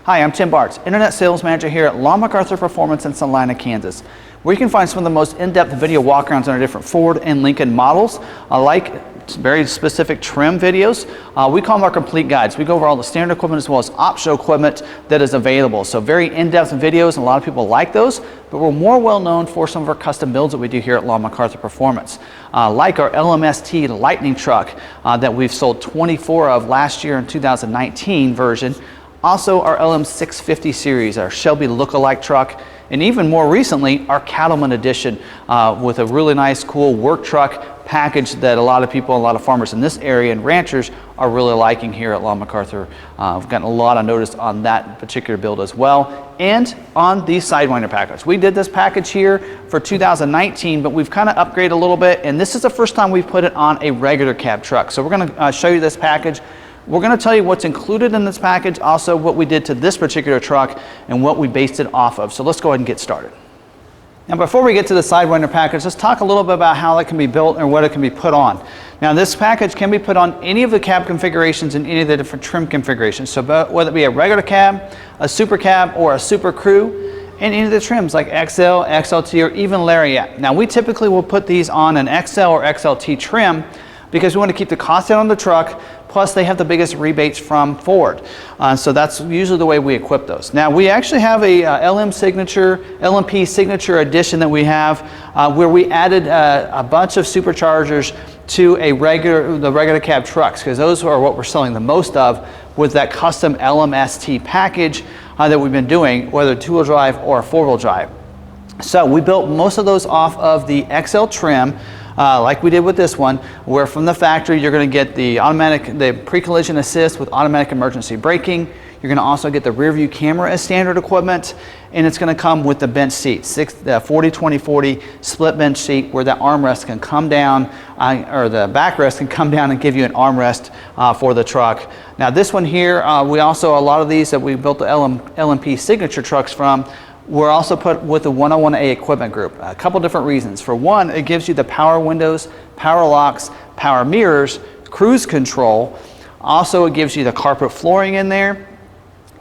Hi, I'm Tim Bartz, Internet Sales Manager here at McArthur Performance in Salina, Kansas, where you can find some of the most in-depth video walkarounds on our different Ford and Lincoln models, like very specific trim videos. We call them our complete guides. We go over all the standard equipment as well as optional equipment that is available. So very in-depth videos, and a lot of people like those, but we're more well known for some of our custom builds that we do here at McArthur Performance. Like our LMST Lightning truck that we've sold 24 of last year in 2019 version. Also our LM650 series, our Shelby lookalike truck, and even more recently, our Cattleman edition with a really nice, cool work truck package that a lot of people, a lot of farmers in this area and ranchers are really liking here at McArthur. We've gotten a lot of notice on that particular build as well, and on the Sidewinder package. We did this package here for 2019, but we've kind of upgraded a little bit, and this is the first time we've put it on a regular cab truck. So we're going to show you this package. We're going to tell you what's included in this package, also what we did to this particular truck and what we based it off of. So let's go ahead and get started. Now before we get to the Sidewinder package, let's talk a little bit about how it can be built and what it can be put on. Now this package can be put on any of the cab configurations and any of the different trim configurations. So whether it be a regular cab, a super cab, or a super crew, and any of the trims like XL, XLT, or even Lariat. Now we typically will put these on an XL or XLT trim because we want to keep the cost down on the truck, plus they have the biggest rebates from Ford. So that's usually the way we equip those. Now we actually have a LMP Signature Edition that we have where we added a bunch of superchargers to the regular cab trucks, because those are what we're selling the most of with that custom LMST package that we've been doing, whether two-wheel drive or four-wheel drive. So we built most of those off of the XL trim, like we did with this one, where from the factory you're going to get the pre-collision assist with automatic emergency braking. You're going to also get the rear view camera as standard equipment, and it's going to come with the bench seat, 40-20-40 split bench seat, where the armrest can come down, or the backrest can come down and give you an armrest for the truck. Now this one here, we also, a lot of these that we built the LMP Signature trucks from, we're also put with the 101A equipment group. A couple different reasons. For one, it gives you the power windows, power locks, power mirrors, cruise control. Also, it gives you the carpet flooring in there.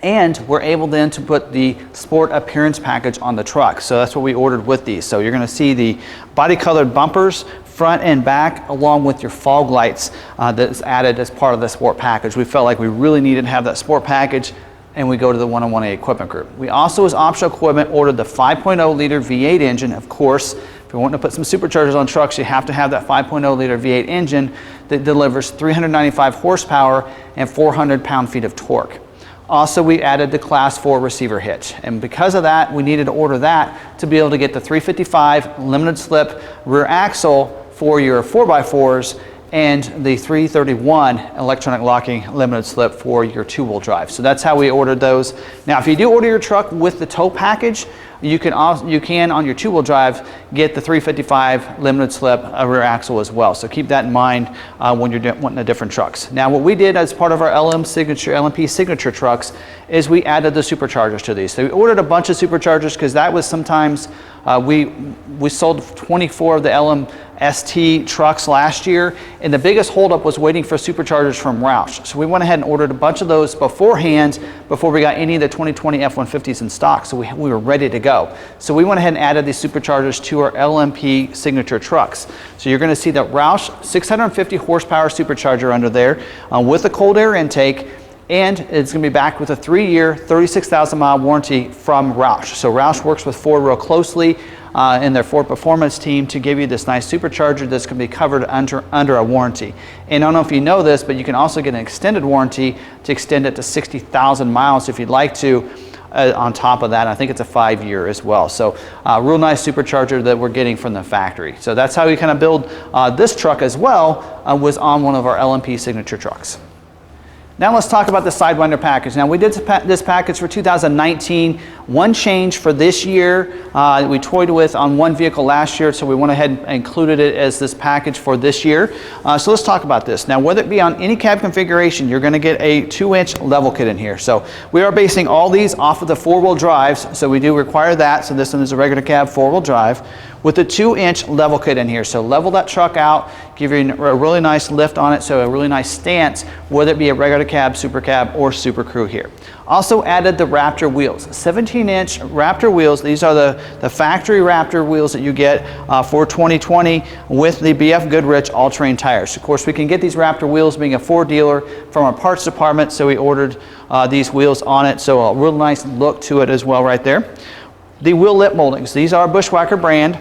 And we're able then to put the sport appearance package on the truck. So that's what we ordered with these. So you're going to see the body colored bumpers, front and back, along with your fog lights that's added as part of the sport package. We felt like we really needed to have that sport package, and we go to the 101A equipment group. We also, as optional equipment, ordered the 5.0 liter V8 engine. Of course, if you're wanting to put some superchargers on trucks, you have to have that 5.0 liter V8 engine that delivers 395 horsepower and 400 pound-feet of torque. Also, we added the Class 4 receiver hitch, and because of that, we needed to order that to be able to get the 355 limited slip rear axle for your 4x4s and the 331 electronic locking limited slip for your two-wheel drive. So that's how we ordered those. Now, if you do order your truck with the tow package, you can on your two-wheel drive get the 355 limited slip rear axle as well. So keep that in mind when you're wanting the different trucks. Now, what we did as part of our LMP Signature trucks is we added the superchargers to these. So we ordered a bunch of superchargers because that was sometimes we sold 24 of the LMST trucks last year, and the biggest holdup was waiting for superchargers from Roush. So we went ahead and ordered a bunch of those beforehand before we got any of the 2020 F-150s in stock, so we were ready to go. So we went ahead and added these superchargers to our LMP Signature trucks. So you're going to see that Roush 650 horsepower supercharger under there with a cold air intake, and it's going to be backed with a 3-year, 36,000 mile warranty from Roush. So Roush works with Ford real closely in their Ford Performance team to give you this nice supercharger that's going to be covered under a warranty. And I don't know if you know this, but you can also get an extended warranty to extend it to 60,000 miles if you'd like to. On top of that, I think it's a 5-year as well. So real nice supercharger that we're getting from the factory. So that's how we kind of build this truck as well, was on one of our LMP Signature trucks. Now let's talk about the Sidewinder package. Now we did this package for 2019. One change for this year, we toyed with on one vehicle last year, so we went ahead and included it as this package for this year. So let's talk about this. Now, whether it be on any cab configuration, you're going to get a 2-inch level kit in here. So we are basing all these off of the 4-wheel drives, so we do require that. So this one is a regular cab 4-wheel drive. with a 2-inch level kit in here. So level that truck out, give you a really nice lift on it, so a really nice stance, whether it be a regular cab, super cab, or super crew here. Also added the Raptor wheels, 17-inch Raptor wheels. These are the factory Raptor wheels that you get for 2020 with the BF Goodrich all-terrain tires. Of course, we can get these Raptor wheels being a Ford dealer from our parts department, so we ordered these wheels on it, so a real nice look to it as well right there. The wheel lip moldings, these are Bushwhacker brand.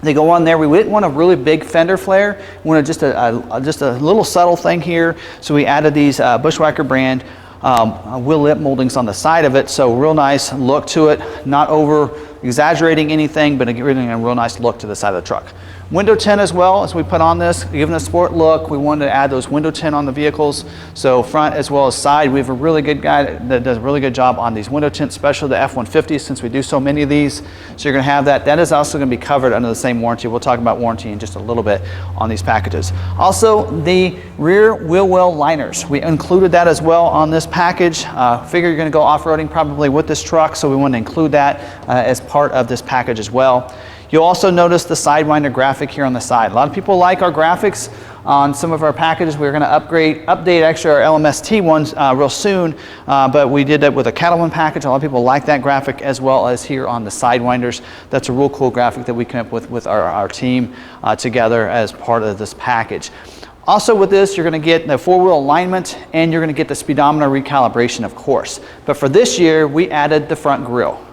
They go on there. We didn't want a really big fender flare. We wanted just a little subtle thing here, so we added these Bushwhacker brand wheel lip moldings on the side of it, so real nice look to it, not over exaggerating anything, but giving a real nice look to the side of the truck. Window tint as well, as we put on this, giving a sport look. We wanted to add those window tint on the vehicles, so front as well as side. We have a really good guy that does a really good job on these window tints, especially the F-150, since we do so many of these. So you're going to have that. That is also going to be covered under the same warranty. We'll talk about warranty in just a little bit on these packages. Also, the rear wheel well liners. We included that as well on this package. Figure you're going to go off-roading probably with this truck, so we want to include that as part of this package as well. You'll also notice the Sidewinder graphic here on the side. A lot of people like our graphics on some of our packages. We're going to update actually our LMST ones real soon, but we did that with a Cattleman package. A lot of people like that graphic, as well as here on the Sidewinders. That's a real cool graphic that we came up with our team together as part of this package. Also with this, you're going to get the 4-wheel alignment, and you're going to get the speedometer recalibration, of course. But for this year, we added the front grille.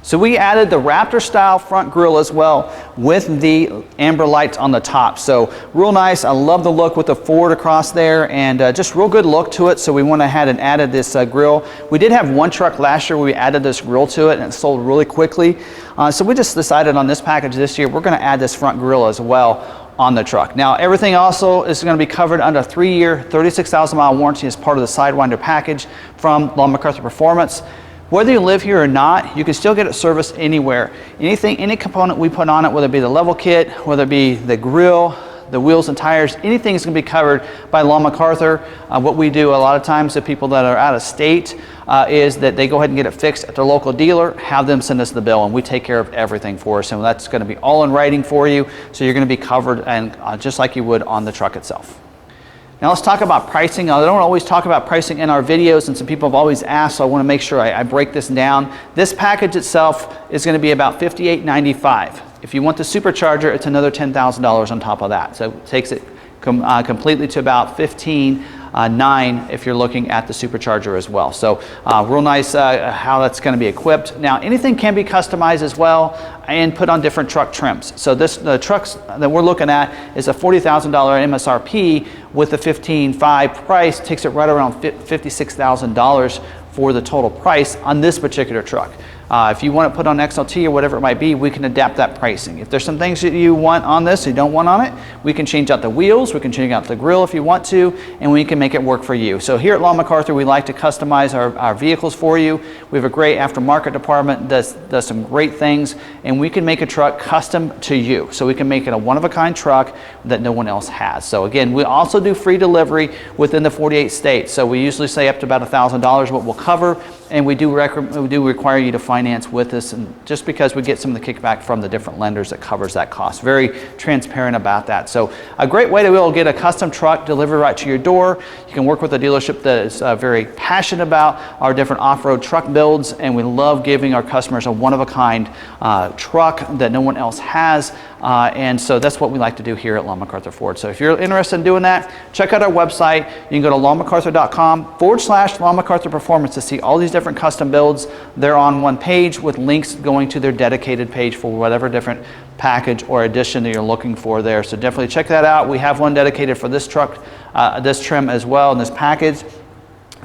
So we added the Raptor style front grille as well with the amber lights on the top. So real nice. I love the look with the Ford across there, and just real good look to it. So we went ahead and added this grille. We did have one truck last year where we added this grille to it, and it sold really quickly. So we just decided on this package this year, we're going to add this front grille as well on the truck. Now everything also is going to be covered under a 3-year, 36,000 mile warranty as part of the Sidewinder package from McArthur Performance. Whether you live here or not, you can still get it serviced anywhere. Any component we put on it, whether it be the level kit, whether it be the grille, the wheels and tires, anything is going to be covered by McArthur. What we do a lot of times to people that are out of state is that they go ahead and get it fixed at their local dealer, have them send us the bill, and we take care of everything for us. And that's going to be all in writing for you, so you're going to be covered, and just like you would on the truck itself. Now let's talk about pricing. I don't always talk about pricing in our videos, and some people have always asked, so I want to make sure I break this down. This package itself is going to be about $58.95. If you want the Supercharger, it's another $10,000 on top of that. So it takes it completely to about $15,900 if you're looking at the Supercharger as well. So real nice how that's going to be equipped. Now anything can be customized as well and put on different truck trims. So the trucks that we're looking at is a $40,000 MSRP with the $15,500 price, takes it right around $56,000 for the total price on this particular truck. If you want to put on XLT or whatever it might be, we can adapt that pricing. If there's some things that you want on this, you don't want on it, we can change out the wheels, we can change out the grille if you want to, and we can make it work for you. So here at McArthur, we like to customize our vehicles for you. We have a great aftermarket department that does some great things, and we can make a truck custom to you. So we can make it a one-of-a-kind truck that no one else has. So again, we also do free delivery within the 48 states. So we usually say up to about $1,000 what we'll cover, and we do require you to finance with us, and just because we get some of the kickback from the different lenders that covers that cost. Very transparent about that. So a great way to be able to get a custom truck delivered right to your door. You can work with a dealership that is very passionate about our different off-road truck builds, and we love giving our customers a one-of-a-kind truck that no one else has, and so that's what we like to do here at McArthur Ford. So if you're interested in doing that, check out our website. You can go to lawmacarthur.com/McArthur Performance to see all these different custom builds. They're on one page with links going to their dedicated page for whatever different package or addition that you're looking for there. So definitely check that out. We have one dedicated for this truck, this trim as well in this package.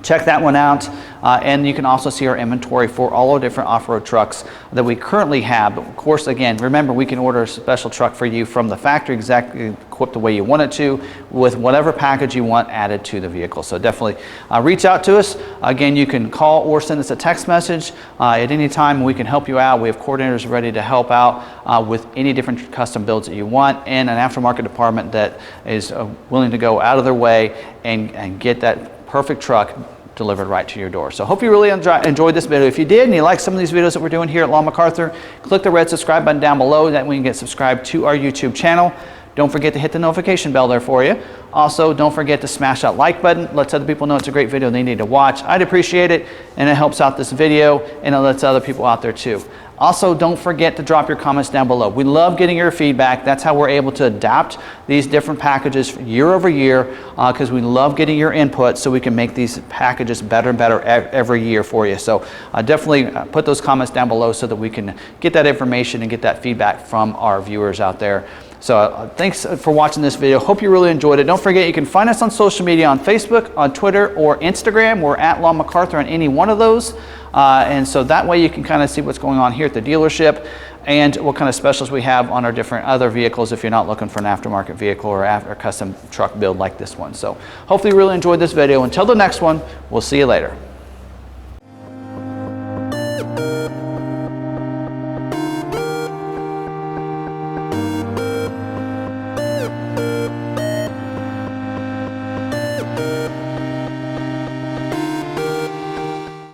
Check that one out, and you can also see our inventory for all the different off-road trucks that we currently have. But of course, again, remember, we can order a special truck for you from the factory, exactly equipped the way you want it to, with whatever package you want added to the vehicle. So definitely reach out to us. Again, you can call or send us a text message at any time. We can help you out. We have coordinators ready to help out with any different custom builds that you want, and an aftermarket department that is willing to go out of their way and get that perfect truck delivered right to your door. So hope you really enjoyed this video. If you did and you like some of these videos that we're doing here at Lawn McArthur, click the red subscribe button down below. That way you can get subscribed to our YouTube channel. Don't forget to hit the notification bell there for you. Also, don't forget to smash that like button. Lets other people know it's a great video they need to watch. I'd appreciate it, and it helps out this video, and it lets other people out there too. Also, don't forget to drop your comments down below. We love getting your feedback. That's how we're able to adapt these different packages year over year, because we love getting your input so we can make these packages better and better every year for you. So definitely put those comments down below so that we can get that information and get that feedback from our viewers out there. So thanks for watching this video. Hope you really enjoyed it. Don't forget you can find us on social media on Facebook, on Twitter, or Instagram. We're at Lawn McArthur on any one of those. And so that way you can kind of see what's going on here at the dealership and what kind of specials we have on our different other vehicles if you're not looking for an aftermarket vehicle or a custom truck build like this one. So hopefully you really enjoyed this video. Until the next one, we'll see you later.